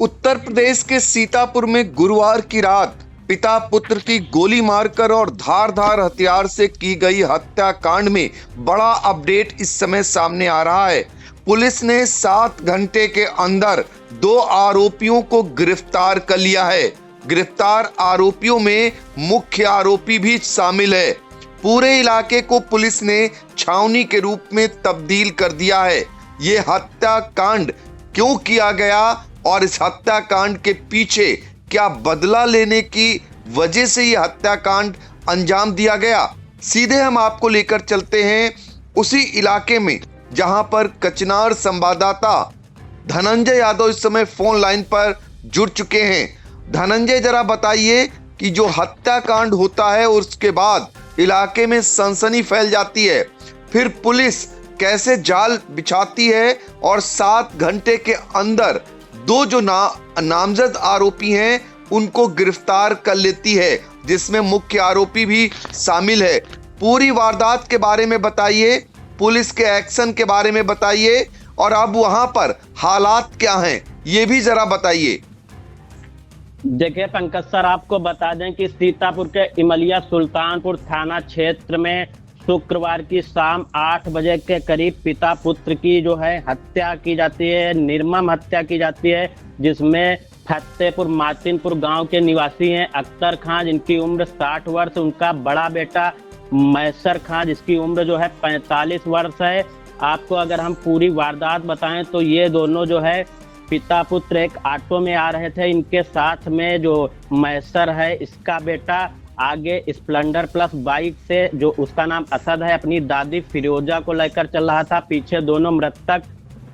उत्तर प्रदेश के सीतापुर में गुरुवार की रात पिता पुत्र की गोली मारकर और धारदार हथियार से की गई हत्याकांड में बड़ा अपडेट इस समय सामने आ रहा है। पुलिस ने 7 घंटे के अंदर 2 आरोपियों को गिरफ्तार कर लिया है। गिरफ्तार आरोपियों में मुख्य आरोपी भी शामिल है। पूरे इलाके को पुलिस ने छावनी के रूप में तब्दील कर दिया है। ये हत्याकांड क्यों किया गया और इस हत्याकांड के पीछे क्या बदला लेने की वजह से ये हत्याकांड अंजाम दिया गया, सीधे हम आपको लेकर चलते हैं उसी इलाके में जहां पर कचनार संवाददाता धनंजय यादव इस समय फोन लाइन पर जुड़ चुके हैं। धनंजय, जरा बताइए कि जो हत्याकांड होता है उसके बाद इलाके में सनसनी फैल जाती है, फिर पुलिस कैसे जाल बिछाती है और 7 घंटे के अंदर 2 जो नामजद आरोपी हैं उनको गिरफ्तार कर लेती है, जिसमें मुख्य आरोपी भी शामिल है। पूरी वारदात के बारे में बताइए, पुलिस के एक्शन के बारे में बताइए और अब वहां पर हालात क्या हैं ये भी जरा बताइए। देखिए पंकज सर, आपको बता दें कि सीतापुर के इमलिया सुल्तानपुर थाना क्षेत्र में शुक्रवार की शाम 8 बजे के करीब पिता पुत्र की जो है हत्या की जाती है, निर्मम हत्या की जाती है, जिसमें फतेहपुर मातिनपुर गांव के निवासी हैं अख्तर खां, जिनकी उम्र 60 वर्ष, उनका बड़ा बेटा मैसर खां, जिसकी उम्र जो है 45 वर्ष है। आपको अगर हम पूरी वारदात बताएं तो ये दोनों जो है पिता पुत्र एक ऑटो में आ रहे थे। इनके साथ में जो मैसर है, इसका बेटा आगे स्प्लेंडर प्लस बाइक से, जो उसका नाम असद है, अपनी दादी फिरोजा को लेकर चल रहा था। पीछे दोनों मृतक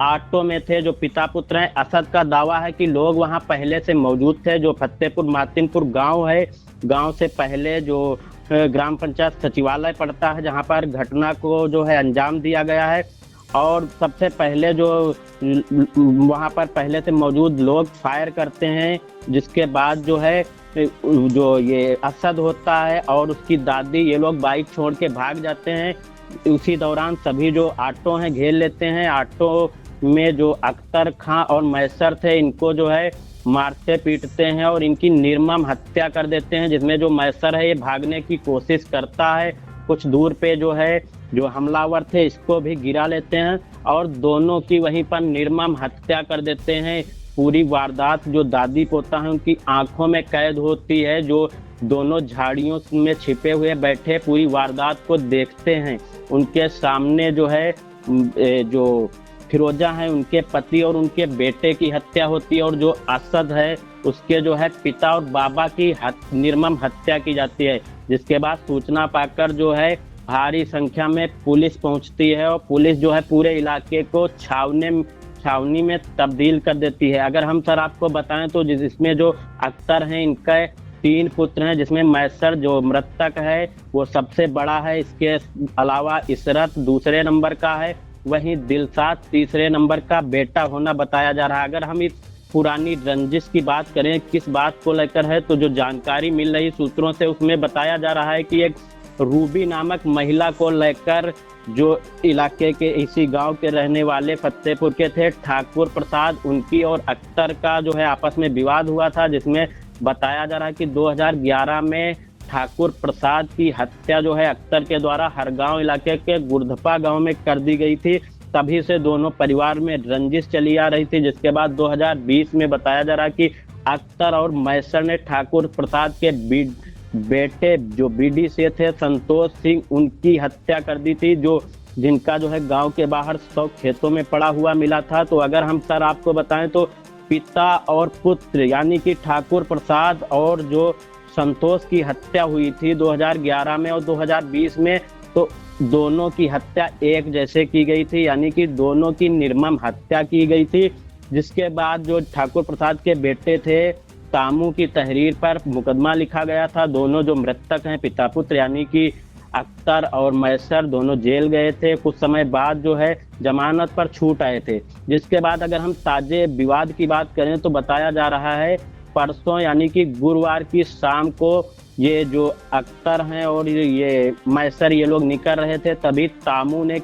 ऑटो में थे जो पिता पुत्र हैं। असद का दावा है कि लोग वहां पहले से मौजूद थे। जो फतेहपुर मातिनपुर गांव है, गांव से पहले जो ग्राम पंचायत सचिवालय पड़ता है, जहां पर घटना को जो है अंजाम दिया गया है। और सबसे पहले जो वहां पर पहले से मौजूद लोग फायर करते हैं, जिसके बाद जो है जो ये असद होता है और उसकी दादी, ये लोग बाइक छोड़ के भाग जाते हैं। उसी दौरान सभी जो ऑटो हैं घेर लेते हैं। ऑटो में जो अख्तर खां और मैसर थे, इनको जो है मारते पीटते हैं और इनकी निर्मम हत्या कर देते हैं, जिसमें जो मैसर है ये भागने की कोशिश करता है। कुछ दूर पे जो है जो हमलावर थे इसको भी गिरा लेते हैं और दोनों की वहीं पर निर्मम हत्या कर देते हैं। पूरी वारदात जो दादी पोता है उनकी आंखों में कैद होती है, जो दोनों झाड़ियों में छिपे हुए बैठे पूरी वारदात को देखते हैं। उनके सामने जो है जो फिरोजा है, उनके पति और उनके बेटे की हत्या होती है और जो असद है उसके जो है पिता और बाबा की निर्मम हत्या की जाती है। जिसके बाद सूचना पाकर जो है भारी संख्या में पुलिस पहुंचती है और पुलिस जो है पूरे इलाके को छावनी में तब्दील कर देती है। अगर हम सर आपको बताएं तो इसमें जो अख्तर हैं, इनके 3 पुत्र हैं, जिसमें मैसर जो मृतक है वो सबसे बड़ा है। इसके अलावा इसरत दूसरे नंबर का है, वहीं दिलशाद तीसरे नंबर का बेटा होना बताया जा रहा है। अगर हम इस पुरानी रंजिश की बात करें किस बात को लेकर है, तो जो जानकारी मिल रही सूत्रों से उसमें बताया जा रहा है कि एक रूबी नामक महिला को लेकर जो इलाके के इसी गांव के रहने वाले फतेहपुर के थे ठाकुर प्रसाद, उनकी और अख्तर का जो है आपस में विवाद हुआ था, जिसमें बताया जा रहा है कि 2011 में ठाकुर प्रसाद की हत्या जो है अख्तर के द्वारा हरगांव इलाके के गुरधपा गांव में कर दी गई थी। तभी से दोनों परिवार में रंजिश चली आ रही थी। जिसके बाद 2020 में बताया जा रहा है कि अख्तर और मैसर ने ठाकुर प्रसाद के बेटे जो बीडी से थे संतोष सिंह, उनकी हत्या कर दी थी, जिनका जो है गांव के बाहर 100 खेतों में पड़ा हुआ मिला था। तो अगर हम सर आपको बताएं तो पिता और पुत्र यानी कि ठाकुर प्रसाद और जो संतोष की हत्या हुई थी 2011 में और 2020 में, तो दोनों की हत्या एक जैसे की गई थी, यानी कि दोनों की निर्मम हत्या की गई थी। जिसके बाद जो ठाकुर प्रसाद के बेटे थे तामू की तहरीर पर मुकदमा लिखा गया था। दोनों जो मृतक हैं पिता पुत्र यानी कि अख्तर और मैसर, दोनों जेल गए थे। कुछ समय बाद जो है जमानत पर छूट आए थे। जिसके बाद अगर हम ताजे विवाद की बात करें तो बताया जा रहा है परसों यानी कि गुरुवार की शाम को ये जो अख्तर हैं और ये मैसर, ये लोग निकल रहे थे, तभी तामू ने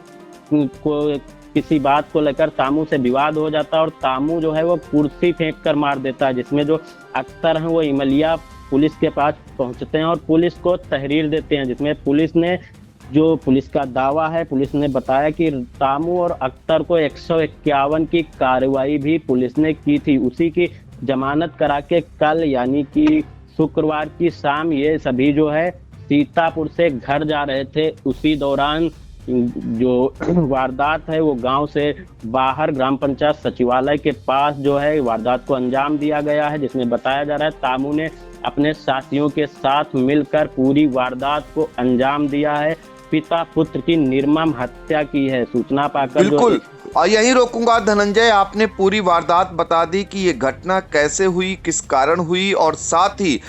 किसी बात को लेकर तामू से विवाद हो जाता है और तामू जो है वो कुर्सी फेंक कर मार देता है, जिसमें जो अख्तर हैं वो इमलिया पुलिस के पास पहुंचते हैं और पुलिस को तहरीर देते हैं, जिसमें पुलिस का दावा है, पुलिस ने बताया कि तामू और अख्तर को 151 की कार्रवाई भी पुलिस ने की थी। उसी की जमानत करा के कल यानी कि शुक्रवार की शाम ये सभी जो है सीतापुर से घर जा रहे थे। उसी दौरान जो वारदात है वो गांव से बाहर ग्राम पंचायत सचिवालय के पास जो है वारदात को अंजाम दिया गया है, जिसमें बताया जा रहा है तामू ने अपने साथियों के साथ मिलकर पूरी वारदात को अंजाम दिया है, पिता पुत्र की निर्मम हत्या की है। सूचना पाकर बिल्कुल यहीं रोकूंगा धनंजय, आपने पूरी वारदात बता दी कि ये घटना कैसे हुई, किस कारण हुई, और साथ ही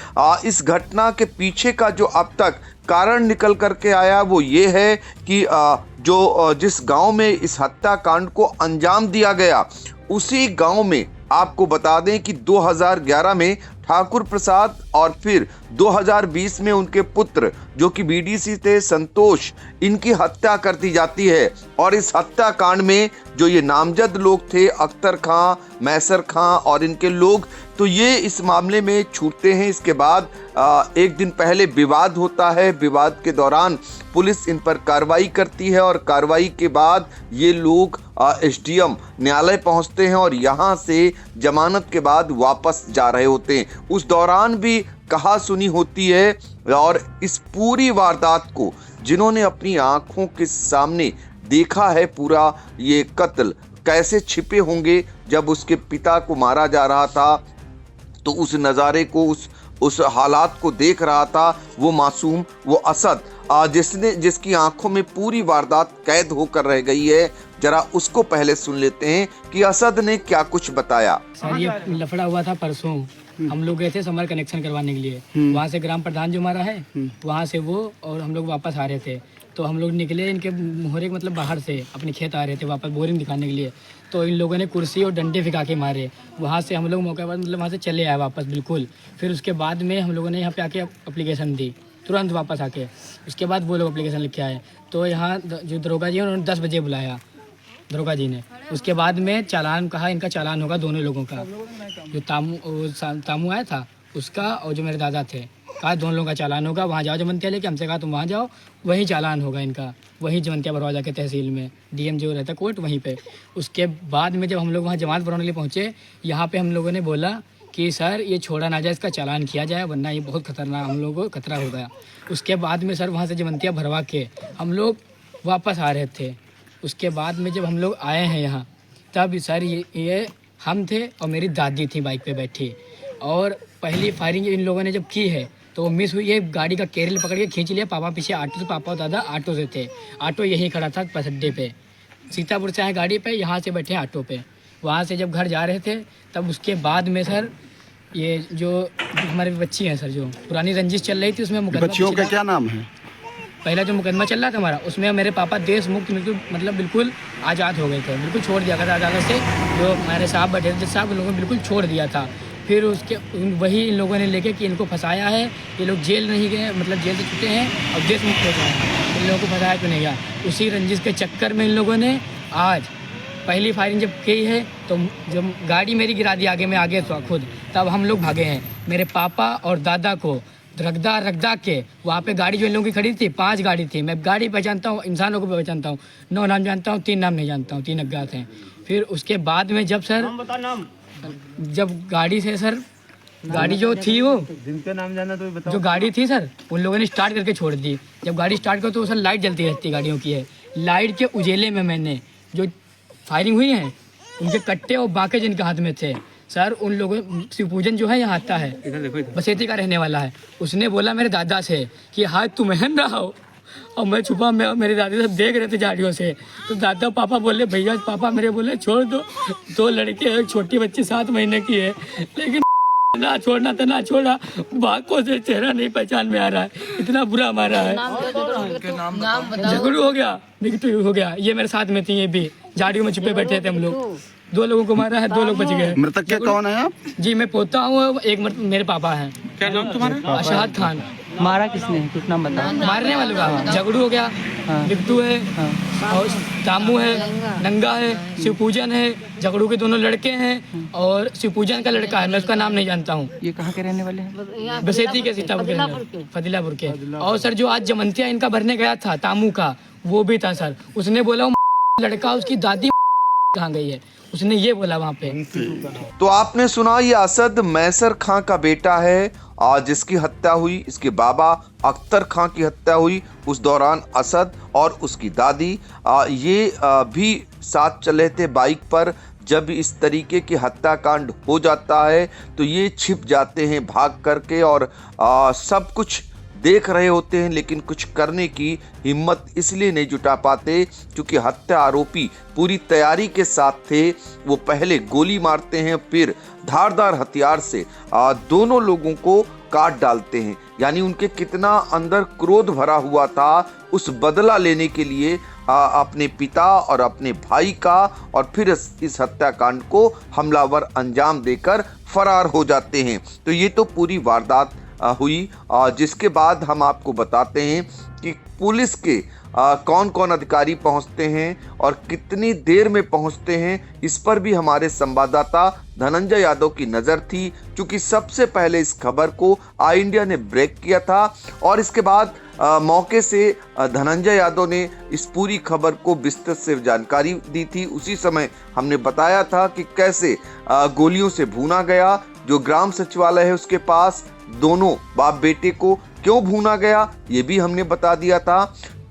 इस घटना के पीछे का जो अब तक कारण निकल करके आया वो ये है कि जिस गांव में इस हत्याकांड को अंजाम दिया गया उसी गांव में आपको बता दें कि 2011 में ठाकुर प्रसाद और फिर 2020 में उनके पुत्र जो कि बीडीसी थे संतोष, इनकी हत्या कर दी जाती है। और इस हत्याकांड में जो ये नामजद लोग थे अख्तर खां, मैसर खां और इनके लोग, तो ये इस मामले में छूटते हैं। इसके बाद एक दिन पहले विवाद होता है, विवाद के दौरान पुलिस इन पर कार्रवाई करती है और कार्रवाई के बाद ये लोग एसडीएम न्यायालय पहुंचते हैं और यहाँ से जमानत के बाद वापस जा रहे होते हैं। उस दौरान भी कहा सुनी होती है और इस पूरी वारदात को जिन्होंने अपनी आंखों के सामने देखा है, पूरा ये कत्ल कैसे छिपे होंगे जब उसके पिता को मारा जा रहा था, तो उस नज़ारे को उस हालात को देख रहा था वो मासूम, वो असद, जिसकी आंखों में पूरी वारदात कैद होकर रह गई है। जरा उसको पहले सुन लेते हैं कि असद ने क्या कुछ बताया। सर ये लफड़ा हुआ था परसों, हम लोग गए थे समर कनेक्शन करवाने के लिए, वहाँ से ग्राम प्रधान जो हमारा है वहाँ से वो और हम लोग वापस आ रहे थे, तो हम लोग निकले इनके मोहरे मतलब बाहर से अपने खेत आ रहे थे वापस बोरिंग दिखाने के लिए, तो इन लोगों ने कुर्सी और डंडे फिका के मारे। वहाँ से हम लोग मौके पर मतलब वहाँ से चले आए वापस बिल्कुल। फिर उसके बाद में हम लोगों ने यहाँ पे आके एप्लीकेशन दी तुरंत वापस आके। उसके बाद वो लोग एप्लीकेशन लिख के आए, तो यहाँ जो दरोगा जी हैं उन्होंने 10 बजे बुलाया दरोगा जी ने। उसके बाद में चालान कहा, इनका चालान होगा दोनों लोगों का, जो तामू आया था उसका और जो मेरे दादा थे, कहा दोनों लोगों का चालान होगा, वहाँ जाओ जमंतिया लेके। हमसे कहा तुम वहाँ जाओ, वही चालान होगा इनका, वही जमंतिया भरवा जाके तहसील में, डीएम जो रहता कोर्ट वहीं पे। उसके बाद में जब हम लोग वहाँ जमानत भरवाने के लिए पहुँचे, यहाँ पे हम लोगों ने बोला कि सर ये छोड़ा ना जाए, इसका चालान किया जाए वरना ये बहुत खतरनाक, हम लोगों को खतरा हो गया। उसके बाद में सर वहाँ से जमंतिया भरवा के हम लोग वापस आ रहे थे। उसके बाद में जब हम लोग आए हैं यहाँ, तब सर ये हम थे और मेरी दादी थी बाइक पे बैठी, और पहली फायरिंग इन लोगों ने जब की है तो वो मिस हुई है, गाड़ी का कैरियर पकड़ के खींच लिया। पापा पीछे ऑटो से, पापा और दादा ऑटो से थे, ऑटो यहीं खड़ा था बस अड्डे पे, सीतापुर से आए गाड़ी पे, यहाँ से बैठे ऑटो पे। वहाँ से जब घर जा रहे थे तब उसके बाद में सर ये जो हमारे बच्ची हैं सर, जो पुरानी रंजिश चल रही थी उसमें मुकदमा, बच्चियों का क्या नाम है? पहला जो मुकदमा चल रहा था हमारा उसमें मेरे पापा देश मुक्त बिल्कुल आज़ाद हो गए थे, बिल्कुल छोड़ दिया था अदालत से। जो हमारे साहब बैठे थे साहब, उन लोगों ने बिल्कुल छोड़ दिया था। फिर उसके वही इन लोगों ने लेके कि इनको फंसाया है, ये लोग जेल नहीं गए, मतलब जेल से छूटे हैं और देश मुक्त हो गए हैं, इन लोगों को फंसाया क्यों नहीं गया। उसी रंजिश के चक्कर में इन लोगों ने आज पहली फायरिंग जब की है तो जब गाड़ी मेरी गिरा दी आगे, मैं आगे था खुद, तब हम लोग भागे हैं। मेरे पापा और दादा को रगदा के वहाँ पे गाड़ी जो इन लोगों की खड़ी थी, 5 गाड़ी थी। मैं गाड़ी पहचानता हूँ, इंसानों को पहचानता हूँ, 9 नाम जानता हूँ, 3 नाम नहीं जानता हूँ, 3 अज्ञात हैं। फिर उसके बाद में जब सर जब गाड़ी से सर गाड़ी जो थी वो जिनका नाम जाना तो बताओ। जो गाड़ी थी सर उन लोगों ने स्टार्ट करके छोड़ दी। जब गाड़ी स्टार्ट करो तो सर लाइट जलती रहती गाड़ियों की है, लाइट के उजेले में मैंने जो फायरिंग हुई है उनके कट्टे और बाके जिनके हाथ में थे सर, उन लोगों शिवपूजन जो है यहाँ आता है, बसेती का रहने वाला है, उसने बोला मेरे दादा से कि हाथ तुम महन रहा हो, और मैं छुपा, मैं मेरे दादी सब देख रहे थे झाड़ियों से। तो दादा पापा बोले, भैया पापा मेरे बोले छोड़ दो, 2 लड़के, एक छोटी बच्ची 7 महीने की है, लेकिन ना छोड़ना था ना छोड़ा। बाकों से चेहरा नहीं पहचान में आ रहा है, इतना बुरा मारा है। झगड़ू हो गया, निगेटिव हो गया। ये मेरे साथ में थी, ये भी झाड़ियों में छुपे बैठे थे हम लोग। 2 लोगों को मारा है, 2 लोग बच गए। मृतक के कौन है आप? जी मैं पोता हूँ, एक मेरे पापा हैं। क्या नाम तुम्हारा? अशहद खान। मारा किसने, कुछ नाम बता। मारने वालों का झगड़ू हो गया, बिट्टू है, और तामू है, नंगा है, शिवपूजन है, झगड़ू के दोनों लड़के हैं और शिवपूजन का लड़का है, मैं उसका नाम नहीं जानता हूँ। ये कहाँ के रहने वाले हैं? बसेती के, सीतापुर के, फदिलापुर के। और सर जो आज जमंतिया इनका भरने गया था तामू का, वो भी था सर। उसने बोला लड़का उसकी दादी कहाँ गई है, उसने ये बोला वहाँ पे। तो आपने सुना, ये असद मैसर खां का बेटा है जिसकी हत्या हुई। इसके बाबा अख्तर खां की हत्या हुई। उस दौरान असद और उसकी दादी ये भी साथ चले थे बाइक पर। जब इस तरीके की हत्याकांड हो जाता है तो ये छिप जाते हैं भाग करके और सब कुछ देख रहे होते हैं, लेकिन कुछ करने की हिम्मत इसलिए नहीं जुटा पाते क्योंकि हत्या आरोपी पूरी तैयारी के साथ थे। वो पहले गोली मारते हैं, फिर धारदार हथियार से दोनों लोगों को काट डालते हैं। यानी उनके कितना अंदर क्रोध भरा हुआ था उस बदला लेने के लिए अपने पिता और अपने भाई का, और फिर इस हत्याकांड को हमलावर अंजाम देकर फरार हो जाते हैं। तो ये तो पूरी वारदात हुई, जिसके बाद हम आपको बताते हैं कि पुलिस के कौन कौन अधिकारी पहुंचते हैं और कितनी देर में पहुंचते हैं, इस पर भी हमारे संवाददाता धनंजय यादव की नज़र थी। क्योंकि सबसे पहले इस खबर को आई इंडिया ने ब्रेक किया था और इसके बाद मौके से धनंजय यादव ने इस पूरी खबर को विस्तृत से जानकारी दी थी। उसी समय हमने बताया था कि कैसे गोलियों से भूना गया। जो ग्राम सचिवालय है उसके पास दोनों बाप बेटे को क्यों भूना गया, ये भी हमने बता दिया था।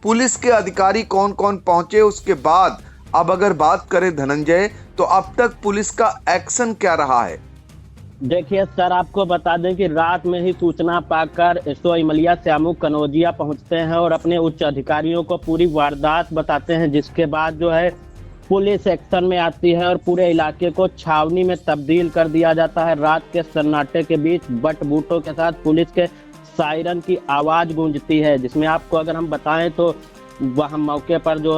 पुलिस के अधिकारी कौन कौन पहुंचे उसके बाद अब अगर बात करें धनंजय, तो अब तक पुलिस का एक्शन क्या रहा है? देखिए सर, आपको बता दें कि रात में ही सूचना पाकर एसओ इमलिया श्यामू कनौजिया पहुंचते हैं और अपने उच्च अधिकारियों को पूरी वारदात बताते हैं, जिसके बाद जो है पुलिस एक्शन में आती है और पूरे इलाके को छावनी में तब्दील कर दिया जाता है। रात के सन्नाटे के बीच बट बूटों के साथ पुलिस के सायरन की आवाज गूंजती है, जिसमें आपको अगर हम बताएं तो वहां मौके पर जो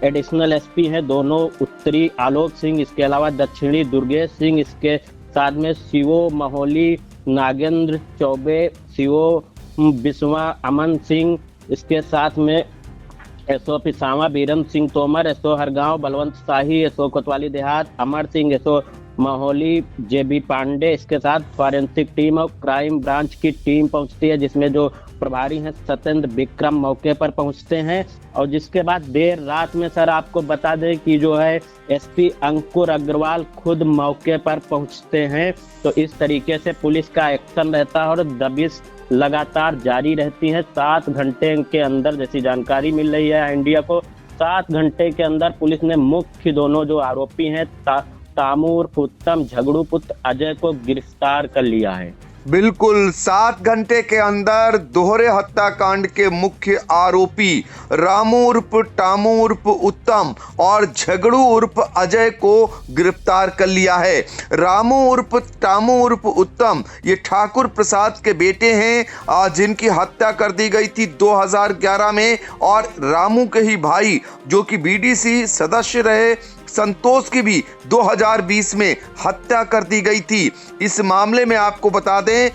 एडिशनल एसपी हैं दोनों, उत्तरी आलोक सिंह, इसके अलावा दक्षिणी दुर्गेश सिंह, इसके साथ में सीओ महोली नागेंद्र चौबे, सीओ बिस्वा अमन सिंह, इसके साथ में एसओ पिसावा बीरन सिंह तोमर, एसओ हरगांव बलवंत शाही, एसओ कोतवाली देहात अमर सिंह, एसओ महोली जेबी पांडे, इसके साथ फॉरेंसिक टीम और क्राइम ब्रांच की टीम पहुंचती है, जिसमें जो प्रभारी हैं सत्येंद्र विक्रम मौके पर पहुंचते हैं। और जिसके बाद देर रात में सर आपको बता दें कि जो है एसपी अंकुर अग्रवाल खुद मौके पर पहुंचते हैं। तो इस तरीके से पुलिस का एक्शन रहता है और दबिश लगातार जारी रहती है। 7 घंटे के अंदर, जैसी जानकारी मिल रही है इंडिया को, 7 घंटे के अंदर पुलिस ने मुख्य दोनों जो आरोपी हैं तामूर उत्तम झगड़ू पुत्र अजय को गिरफ्तार कर लिया है। बिल्कुल 7 घंटे के अंदर दोहरे हत्याकांड के मुख्य आरोपी रामू उर्फ टामू उर्फ उत्तम और झगड़ू उर्फ अजय को गिरफ्तार कर लिया है। रामू उर्फ टामू उर्फ उत्तम ये ठाकुर प्रसाद के बेटे हैं जिनकी हत्या कर दी गई थी 2011 में, और रामू के ही भाई जो कि बीडीसी सदस्य रहे संतोष की भी 2020 में हत्या कर दी गई थी। इस मामले में आपको बता दें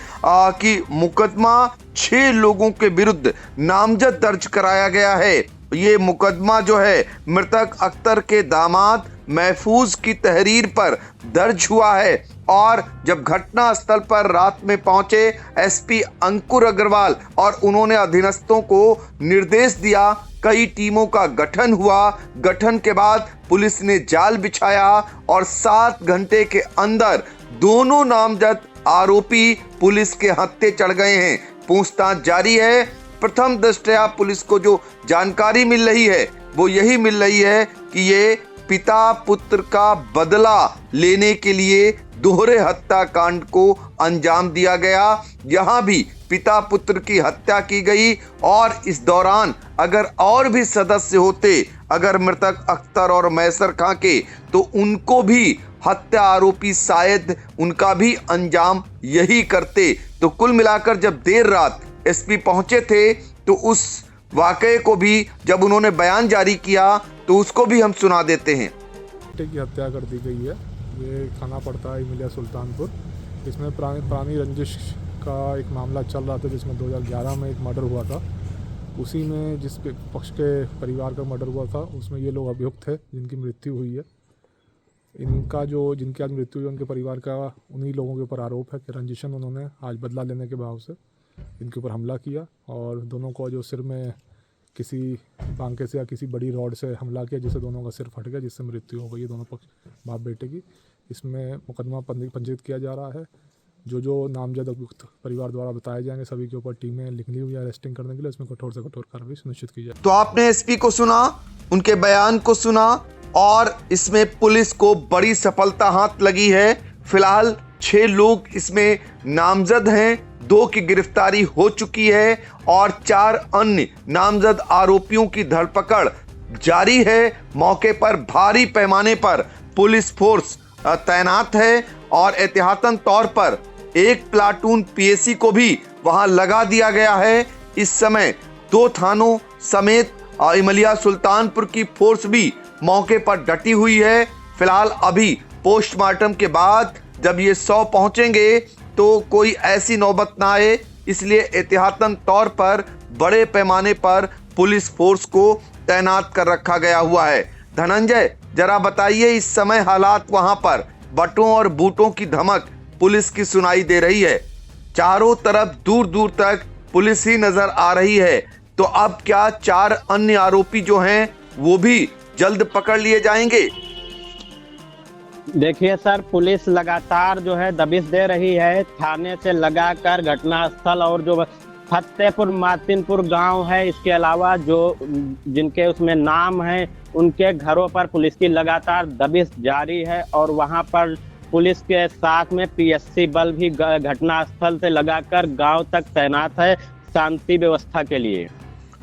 कि मुकदमा 6 लोगों के विरुद्ध नामजद दर्ज कराया गया है। ये मुकदमा जो है मृतक अख्तर के दामाद महफूज की तहरीर पर दर्ज हुआ है। और जब घटना स्थल पर रात में पहुंचे एसपी अंकुर अग्रवाल और उन्होंने अधीनस्थों को निर्देश दिया, कई टीमों का गठन हुआ। गठन के बाद पुलिस ने जाल बिछाया और 7 घंटे के अंदर दोनों नामजद आरोपी पुलिस के हत्थे चढ़ गए हैं। पूछताछ जारी है। प्रथम दृष्टया पुलिस को जो जानकारी मिल रही है वो यही मिल रही है कि ये पिता पुत्र का बदला लेने के लिए दोहरे हत्याकांड को अंजाम दिया गया। यहाँ भी पिता पुत्र की हत्या की गई और इस दौरान अगर और भी सदस्य होते, अगर मृतक अख्तर और मैसर खां के, तो उनको भी हत्या आरोपी शायद उनका भी अंजाम यही करते। तो कुल मिलाकर जब देर रात एसपी पहुंचे थे तो उस वाकये को भी जब उन्होंने बयान जारी किया तो उसको भी हम सुना देते हैं। की हत्या कर दी गई है। ये थाना पड़ता है इमलिया सुल्तानपुर। इसमें पुरानी रंजिश का एक मामला चल रहा था जिसमें 2011 में एक मर्डर हुआ था। उसी में जिस पक्ष के परिवार का मर्डर हुआ था उसमें ये लोग अभियुक्त थे जिनकी मृत्यु हुई है। जिनकी आज मृत्यु हुई उनके परिवार का उन्हीं लोगों के ऊपर आरोप है कि रंजिशन उन्होंने आज बदला लेने के भाव से इनके ऊपर हमला किया और दोनों को जो सिर में किसी बांके से या किसी बड़ी रॉड से हमला किया जिससे दोनों का सिर फट गया, जिससे मृत्यु हो गई दोनों पक्ष बाप बेटे की। इसमें मुकदमा पंजीकृत किया जा रहा है। जो नामजद अभियुक्त परिवार द्वारा बताए जाएंगे सभी के ऊपर टीमें लिखनी हुई है अरेस्टिंग करने के लिए, इसमें कठोर से कठोर कार्रवाई सुनिश्चित की जाए। तो आपने एसपी को सुना, उनके बयान को सुना और इसमें पुलिस को बड़ी सफलता हाथ लगी है। फिलहाल 6 लोग इसमें नामजद हैं, 2 की गिरफ्तारी हो चुकी है और 4 अन्य नामजद आरोपियों की धरपकड़ जारी है। मौके पर भारी पैमाने पर पुलिस फोर्स तैनात है और एहतियातन तौर पर 1 प्लाटून पीएसी को भी वहां लगा दिया गया है। इस समय 2 थानों समेत इमलिया सुल्तानपुर की फोर्स भी मौके पर डटी हुई है। फिलहाल अभी पोस्टमार्टम के बाद जब ये 100 पहुंचेंगे तो कोई ऐसी नौबत ना आए, इसलिए एहतियातन तौर पर बड़े पैमाने पर पुलिस फोर्स को तैनात कर रखा गया हुआ है। धनंजय, जरा बताइए इस समय हालात वहां पर, बटों और बूटों की धमक पुलिस की सुनाई दे रही है, चारों तरफ दूर दूर तक पुलिस ही नजर आ रही है। तो अब क्या 4 अन्य आरोपी जो हैं वो भी जल्द पकड़ लिए जाएंगे? देखिए सर, पुलिस लगातार जो है दबिश दे रही है। थाने से लगाकर घटनास्थल और जो फतेहपुर मातिनपुर गांव है, इसके अलावा जो जिनके उसमें नाम है उनके घरों पर पुलिस की लगातार दबिश जारी है और वहां पर पुलिस के साथ में पीएससी बल भी घटनास्थल से लगाकर गांव तक तैनात है शांति व्यवस्था के लिए।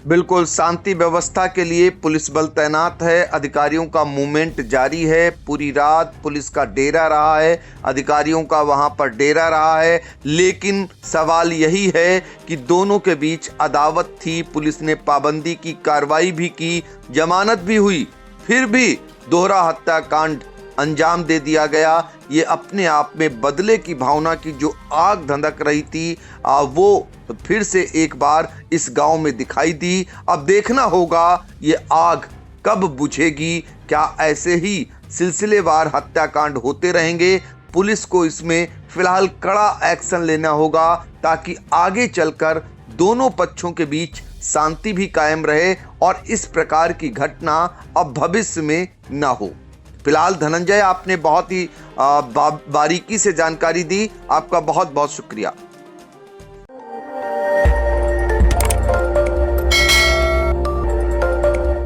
बिल्कुल, शांति व्यवस्था के लिए पुलिस बल तैनात है। अधिकारियों का मूवमेंट जारी है। पूरी रात पुलिस का डेरा रहा है, अधिकारियों का वहां पर डेरा रहा है। लेकिन सवाल यही है कि दोनों के बीच अदावत थी, पुलिस ने पाबंदी की कार्रवाई भी की, जमानत भी हुई, फिर भी दोहरा हत्याकांड अंजाम दे दिया गया। ये अपने आप में बदले की भावना की जो आग धधक रही थी वो फिर से एक बार इस गांव में दिखाई दी। अब देखना होगा ये आग कब बुझेगी। क्या ऐसे ही सिलसिलेवार हत्याकांड होते रहेंगे? पुलिस को इसमें फिलहाल कड़ा एक्शन लेना होगा ताकि आगे चलकर दोनों पक्षों के बीच शांति भी कायम रहे और इस प्रकार की घटना अब भविष्य में ना हो। फिलहाल धनंजय, आपने बहुत ही बारीकी से जानकारी दी, आपका बहुत बहुत शुक्रिया।